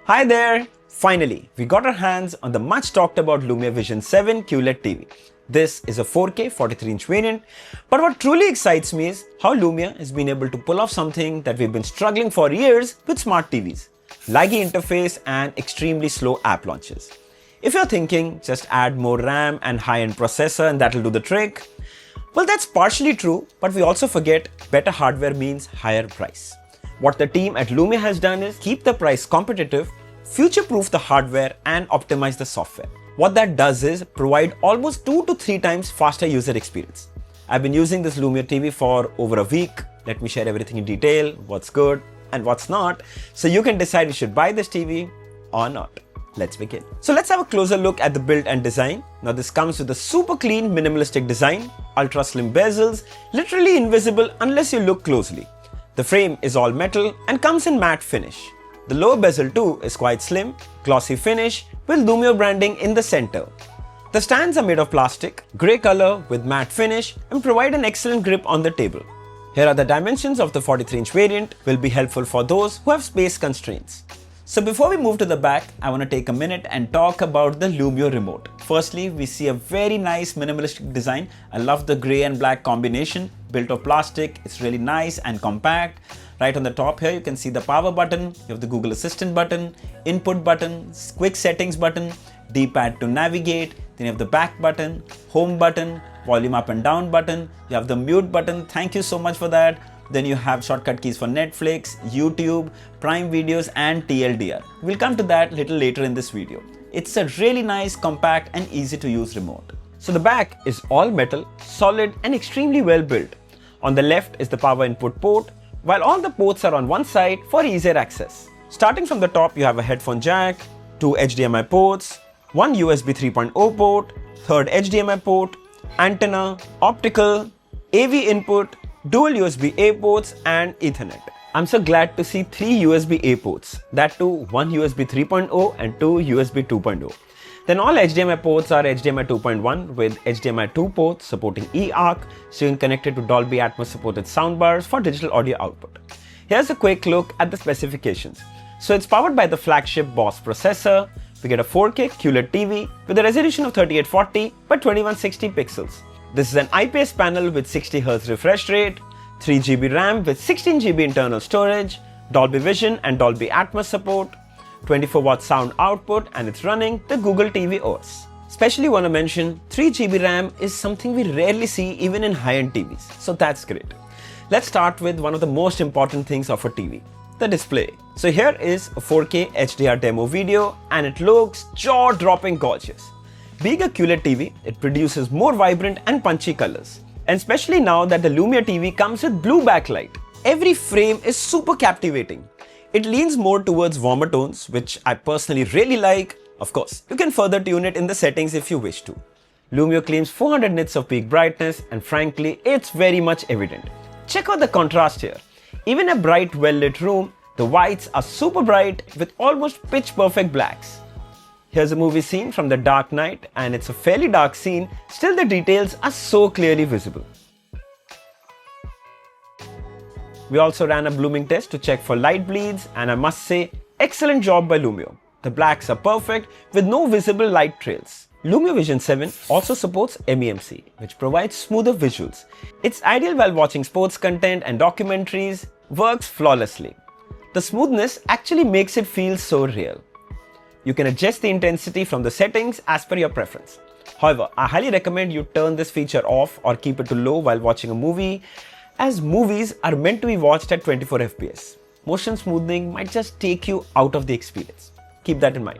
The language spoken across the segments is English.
Hi there! Finally, we got our hands on the much talked about Lumio Vision 7 QLED TV. This is a 4K 43-inch variant, but what truly excites me is how Lumio has been able to pull off something that we've been struggling for years with smart TVs. Laggy interface and extremely slow app launches. If you're thinking just add more RAM and high-end processor and that'll do the trick, well, that's partially true, but we also forget better hardware means higher price. What the team at Lumio has done is keep the price competitive, future-proof the hardware and optimize the software. What that does is provide almost 2 to 3 times faster user experience. I've been using this Lumio TV for over a week. Let me share everything in detail, what's good and what's not, so you can decide you should buy this TV or not. Let's begin. So let's have a closer look at the build and design. Now this comes with a super clean minimalistic design, ultra slim bezels, literally invisible unless you look closely. The frame is all metal and comes in matte finish. The lower bezel too is quite slim, glossy finish with Lumio branding in the center. The stands are made of plastic, grey color with matte finish and provide an excellent grip on the table. Here are the dimensions of the 43-inch variant, will be helpful for those who have space constraints. So before we move to the back, I want to take a minute and talk about the Lumio remote. Firstly, we see a very nice minimalistic design. I love the grey and black combination, built of plastic. It's really nice and compact. Right on the top here, you can see the power button, you have the Google Assistant button, input button, quick settings button, D-pad to navigate, then you have the back button, home button, volume up and down button, you have the mute button, thank you so much for that. Then you have shortcut keys for Netflix, YouTube, Prime Videos and TLDR. We'll come to that a little later in this video. It's a really nice, compact and easy to use remote. So the back is all metal, solid and extremely well built. On the left is the power input port, while all the ports are on one side for easier access. Starting from the top, you have a headphone jack, 2 HDMI ports, 1 USB 3.0 port, third HDMI port, antenna, optical, AV input, dual USB-A ports and Ethernet. I'm so glad to see 3 USB-A ports, that too 1 USB 3.0 and 2 USB 2.0. Then all HDMI ports are HDMI 2.1 with HDMI 2 ports supporting eARC, so you can connect it to Dolby Atmos supported soundbars for digital audio output. Here's a quick look at the specifications. So it's powered by the flagship Boss processor. We get a 4K QLED TV with a resolution of 3840 by 2160 pixels. This is an IPS panel with 60Hz refresh rate, 3GB RAM with 16GB internal storage, Dolby Vision and Dolby Atmos support, 24-watt sound output, and it's running the Google TV OS. Especially want to mention 3GB RAM is something we rarely see even in high-end TVs, so that's great. Let's start with one of the most important things of a TV, the display. So here is a 4K HDR demo video and it looks jaw-dropping gorgeous. Being a QLED TV, it produces more vibrant and punchy colors. And especially now that the Lumio TV comes with blue backlight. Every frame is super captivating. It leans more towards warmer tones, which I personally really like. Of course, you can further tune it in the settings if you wish to. Lumio claims 400 nits of peak brightness and frankly, it's very much evident. Check out the contrast here. Even in a bright, well-lit room, the whites are super bright with almost pitch-perfect blacks. Here's a movie scene from The Dark Knight and it's a fairly dark scene, still the details are so clearly visible. We also ran a blooming test to check for light bleeds and I must say, excellent job by Lumio. The blacks are perfect with no visible light trails. Lumio Vision 7 also supports MEMC, which provides smoother visuals. It's ideal while watching sports content and documentaries, works flawlessly. The smoothness actually makes it feel so real. You can adjust the intensity from the settings as per your preference. However, I highly recommend you turn this feature off or keep it to low while watching a movie, as movies are meant to be watched at 24 FPS. Motion smoothing might just take you out of the experience. Keep that in mind.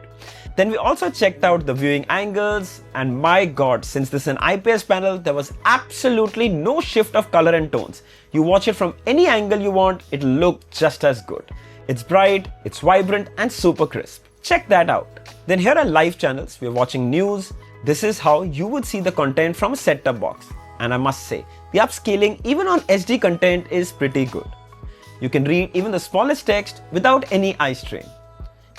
Then we also checked out the viewing angles and my god, since this is an IPS panel, there was absolutely no shift of color and tones. You watch it from any angle you want, it'll look just as good. It's bright, it's vibrant and super crisp. Check that out. Then here are live channels. We're watching news. This is how you would see the content from a set-top box. And I must say, the upscaling even on SD content is pretty good. You can read even the smallest text without any eye strain.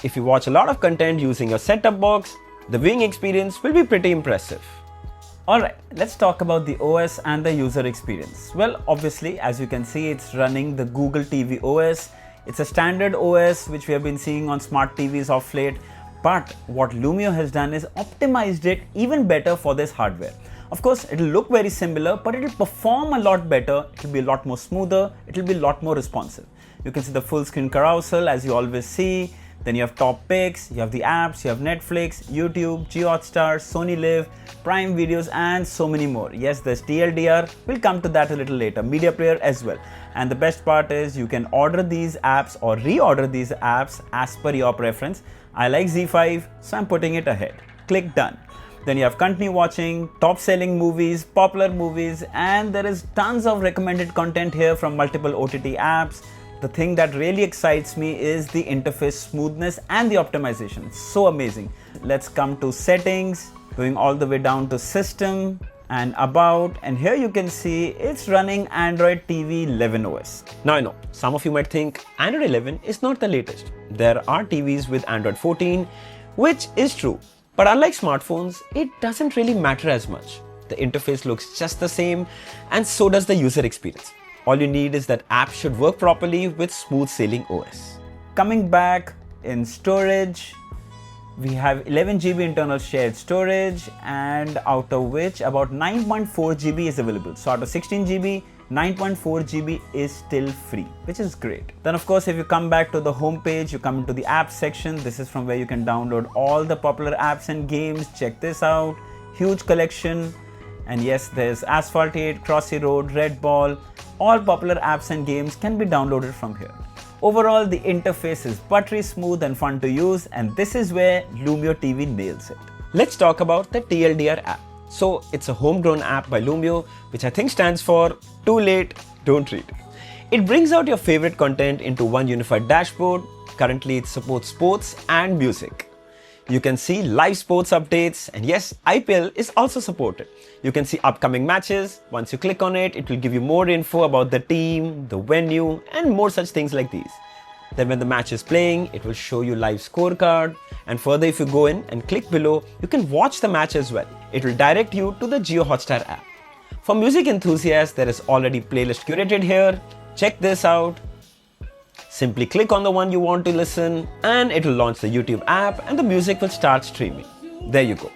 If you watch a lot of content using your set-top box, the viewing experience will be pretty impressive. Alright, let's talk about the OS and the user experience. Well, obviously, as you can see, it's running the Google TV OS. It's a standard OS which we have been seeing on smart TVs of late, but what Lumio has done is optimized it even better for this hardware. Of course, it will look very similar, but it will perform a lot better, it will be a lot more smoother, it will be a lot more responsive. You can see the full screen carousel as you always see. Then you have top picks, you have the apps, you have Netflix, YouTube, JioHotstar, Sony Live, Prime Videos and so many more. Yes, there's TLDR, we'll come to that a little later, media player as well. And the best part is you can order these apps or reorder these apps as per your preference. I like Z5, so I'm putting it ahead. Click done. Then you have continue watching, top selling movies, popular movies, and there is tons of recommended content here from multiple OTT apps. The thing that really excites me is the interface smoothness and the optimization. It's so amazing. Let's come to settings, going all the way down to system and about, and here you can see it's running Android TV 11 OS. Now I know, some of you might think Android 11 is not the latest. There are TVs with Android 14, which is true. But unlike smartphones, it doesn't really matter as much. The interface looks just the same and so does the user experience. All you need is that apps should work properly with smooth sailing OS. Coming back in storage, we have 11 GB internal shared storage and out of which about 9.4 GB is available. So out of 16 GB, 9.4 GB is still free, which is great. Then of course, if you come back to the home page, you come into the apps section. This is from where you can download all the popular apps and games. Check this out, huge collection. And yes, there's Asphalt 8, Crossy Road, Red Ball. All popular apps and games can be downloaded from here. Overall, the interface is buttery smooth and fun to use, and this is where Lumio TV nails it. Let's talk about the TLDR app. So it's a homegrown app by Lumio, which I think stands for Too Late, Don't Read. It brings out your favorite content into one unified dashboard. Currently, it supports sports and music. You can see live sports updates, and yes, IPL is also supported. You can see upcoming matches. Once you click on it, it will give you more info about the team, the venue, and more such things like these. Then when the match is playing, it will show you live scorecard. And further, if you go in and click below, you can watch the match as well. It will direct you to the JioHotstar app. For music enthusiasts, there is already playlist curated here. Check this out. Simply click on the one you want to listen and it will launch the YouTube app and the music will start streaming. There you go.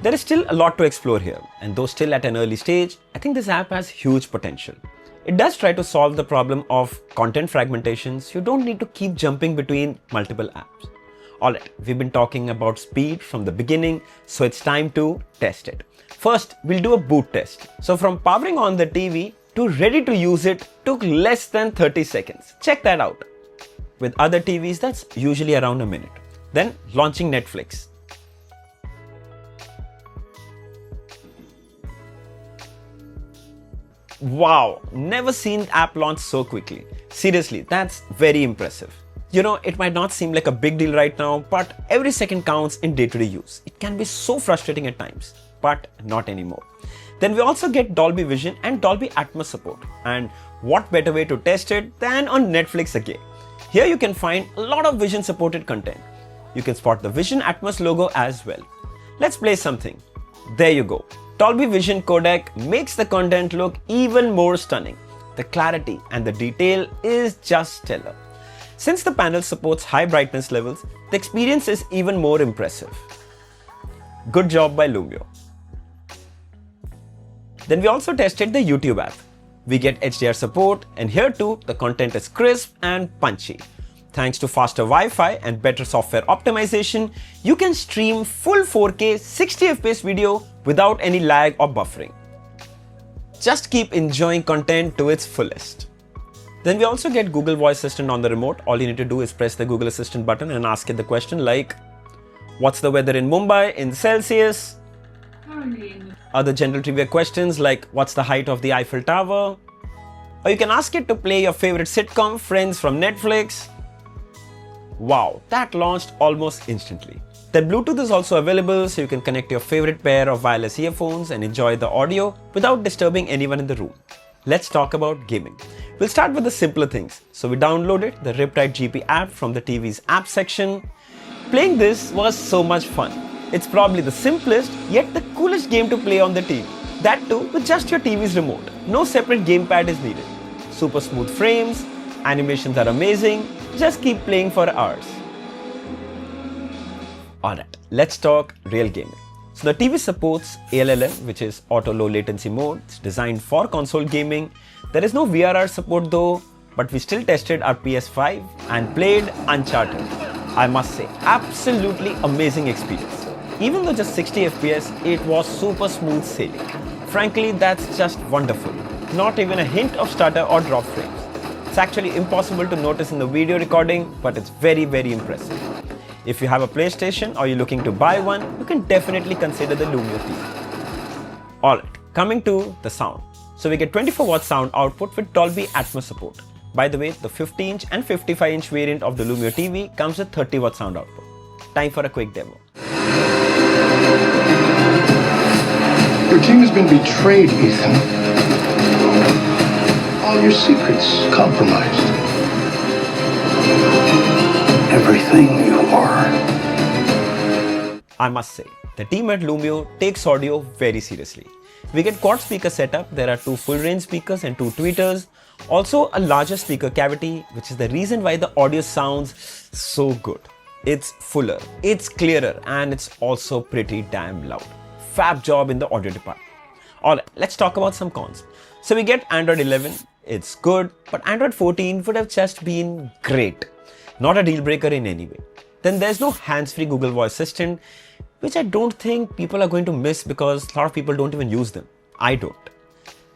There is still a lot to explore here, and though still at an early stage, I think this app has huge potential. It does try to solve the problem of content fragmentations. You don't need to keep jumping between multiple apps. Alright, we've been talking about speed from the beginning, so it's time to test it. First, we'll do a boot test. So from powering on the TV to ready to use it took less than 30 seconds. Check that out. With other TVs, that's usually around a minute. Then launching Netflix. Wow, never seen app launch so quickly. Seriously, that's very impressive. You know, it might not seem like a big deal right now, but every second counts in day-to-day use. It can be so frustrating at times, but not anymore. Then we also get Dolby Vision and Dolby Atmos support. And what better way to test it than on Netflix again. Here you can find a lot of Vision supported content. You can spot the Vision Atmos logo as well. Let's play something. There you go. Dolby Vision codec makes the content look even more stunning. The clarity and the detail is just stellar. Since the panel supports high brightness levels, the experience is even more impressive. Good job by Lumio. Then we also tested the YouTube app. We get HDR support, and here too the content is crisp and punchy. Thanks to faster Wi-Fi and better software optimization, you can stream full 4K 60fps video without any lag or buffering. Just keep enjoying content to its fullest. Then we also get Google Voice Assistant on the remote. All you need to do is press the Google Assistant button and ask it the question like, what's the weather in Mumbai in Celsius? Other general trivia questions like, what's the height of the Eiffel Tower? Or you can ask it to play your favorite sitcom, Friends from Netflix. Wow, that launched almost instantly. Then Bluetooth is also available, so you can connect your favorite pair of wireless earphones and enjoy the audio without disturbing anyone in the room. Let's talk about gaming. We'll start with the simpler things. So we downloaded the Riptide GP app from the TV's app section. Playing this was so much fun. It's probably the simplest yet the coolest game to play on the TV. That too with just your TV's remote. No separate gamepad is needed. Super smooth frames, animations are amazing, just keep playing for hours. Alright, let's talk real gaming. So the TV supports ALLM, which is auto low latency mode. It's designed for console gaming. There is no VRR support though, but we still tested our PS5 and played Uncharted. I must say, absolutely amazing experience. Even though just 60 FPS, it was super smooth sailing. Frankly, that's just wonderful. Not even a hint of stutter or drop frames. It's actually impossible to notice in the video recording, but it's very impressive. If you have a PlayStation or you're looking to buy one, you can definitely consider the Lumio TV. Alright, coming to the sound. So we get 24 watt sound output with Dolby Atmos support. By the way, the 50-inch and 55-inch variant of the Lumio TV comes with 30 watt sound output. Time for a quick demo. Your team has been betrayed, Ethan. All your secrets compromised. Everything you are. I must say, the team at Lumio takes audio very seriously. We get quad speaker setup, there are 2 full range speakers and 2 tweeters. Also a larger speaker cavity, which is the reason why the audio sounds so good. It's fuller, it's clearer, and it's also pretty damn loud. Fab job in the audio department. Alright, let's talk about some cons. So we get Android 11, it's good, but Android 14 would have just been great. Not a deal breaker in any way. Then there's no hands-free Google Voice Assistant, which I don't think people are going to miss because a lot of people don't even use them. I don't.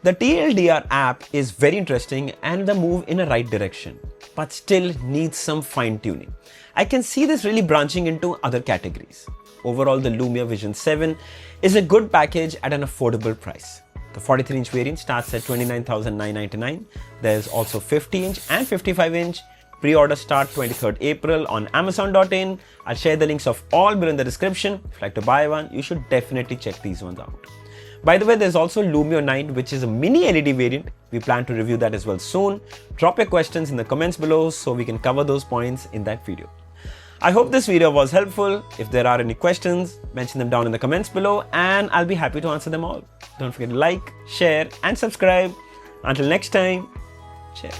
The TLDDR app is very interesting and the move in a right direction, but still needs some fine-tuning. I can see this really branching into other categories. Overall, the Lumia Vision 7 is a good package at an affordable price. The 43-inch variant starts at $29,999. There's also 50-inch and 55-inch. Pre-order start 23rd April on Amazon.in. I'll share the links of all below in the description. If you'd like to buy one, you should definitely check these ones out. By the way, there's also Lumio 9, which is a mini LED variant. We plan to review that as well soon. Drop your questions in the comments below so we can cover those points in that video. I hope this video was helpful. If there are any questions, mention them down in the comments below and I'll be happy to answer them all. Don't forget to like, share and subscribe. Until next time, cheers.